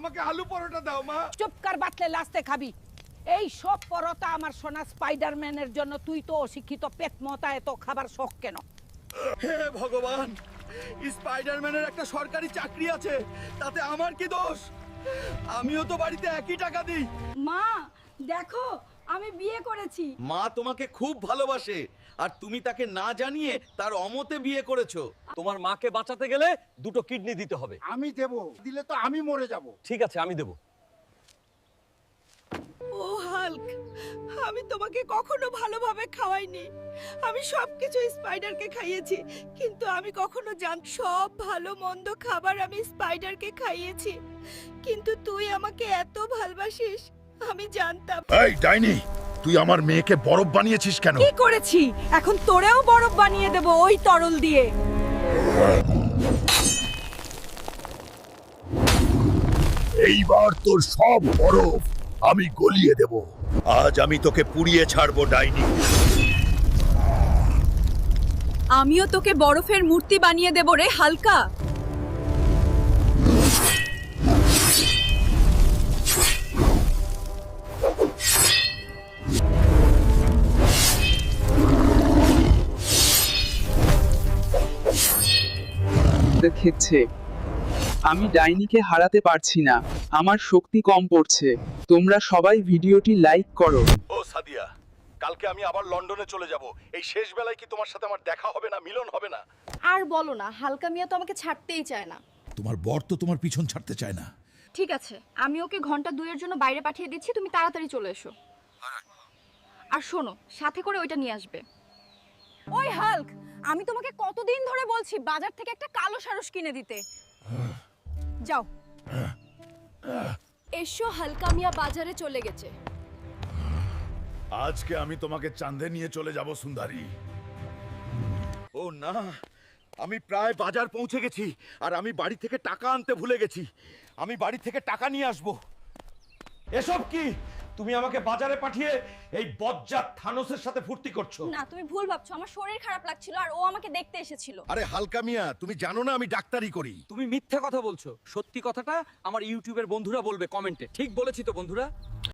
আমাকে আলু পরোটা দাও মা। চুপ কর, বাতলে লাস্তে খাবি। এই সব পরোটা আমার সোনা স্পাইডারম্যানের জন্য। তুই তো অশিক্ষিত পেট মোটা, এত খাবার শখ কেন? হে ভগবান, স্পাইডারম্যানের একটা সরকারি চাকরি আছে, তাতে আমার কি দোষ? আমিও তো বাড়িতে একই টাকা দিই। মা দেখো, আমি বিয়ে করেছি। মা তোমাকে খুব ভালোবাসে, আর তুমি তাকে না জানিয়ে তার অমতে বিয়ে করেছো। তোমার মাকে বাঁচাতে গেলে দুটো কিডনি দিতে হবে। আমি দেব, দিলে তো আমি মরে যাব। ঠিক আছে, আমি দেব। ও হাল্ক, আমি তোমাকে কখনো ভালোভাবে খাওয়াইনি। আমি সবকিছু স্পাইডারকে খাইয়েছি, কিন্তু আমি কখনো সব ভালো মন্দ খাবার আমি স্পাইডারকে খাইয়েছি। কিন্তু তুই আমাকে এত ভালোবাসিস আমি জানতাম। এই ডাইনি, তুই আমার মেয়েকে বরফ বানিয়েছিস কেন? কি করেছি? এখন তোরেও বরফ বানিয়ে দেব ওই তরল দিয়ে। এইবার তোর সব বরফ আমি গলিয়ে দেব। আজ আমি তোকে পুড়িয়ে ছাড়বো ডাইনি। আমিও তোকে বরফের মূর্তি বানিয়ে দেব রে হালকা। দেখেছে, আমি ডাইনিকে হারাতে পারছি না, আমার শক্তি কম পড়ছে। তোমরা সবাই ভিডিওটি লাইক করো। ও সাদিয়া, কালকে আমি আবার লন্ডনে চলে যাব। এই শেষ বেলায় কি তোমার সাথে আমার দেখা হবে না, মিলন হবে না? আর বলো না, হালকা মিয়া তো আমাকে ছাড়তেই চায় না। তোমার বর তো তোমার পিছন ছাড়তে চায় না। ঠিক আছে, আমি ওকে ঘন্টা 2-এর জন্য বাইরে পাঠিয়ে দিচ্ছি, তুমি তাড়াতাড়ি চলে এসো। আর শোনো, সাথে করে ওইটা নিয়ে আসবে। ওই হাল্ক, আমি তোমাকে কতদিন ধরে বলছি বাজার থেকে একটা কালো সারস কিনে দিতে। যাও। এসো, হালকা মিয়া বাজারে চলে গেছে। আজকে আমি তোমাকে চাঁদে নিয়ে চলে যাব সুন্দরী। ও না, আমি প্রায় বাজার পৌঁছে গেছি, আর আমি বাড়ি থেকে টাকা আনতে ভুলে গেছি। আমি বাড়ি থেকে টাকা নিয়ে আসব। এসব কি? তুমি আমাকে বাজারে পাঠিয়ে এই বজ্জাত থানোসের সাথে ফুর্তি করছো? না, তুমি ভুল ভাবছো। আমার শরীর খারাপ লাগছিল আর ও আমাকে দেখতে এসেছিল। আরে হালকা মিয়া, তুমি জানো না আমি ডাক্তারি করি। তুমি মিথ্যে কথা বলছো। সত্যি কথাটা আমার ইউটিউবের বন্ধুরা বলবে কমেন্টে। ঠিক বলেছি তো বন্ধুরা?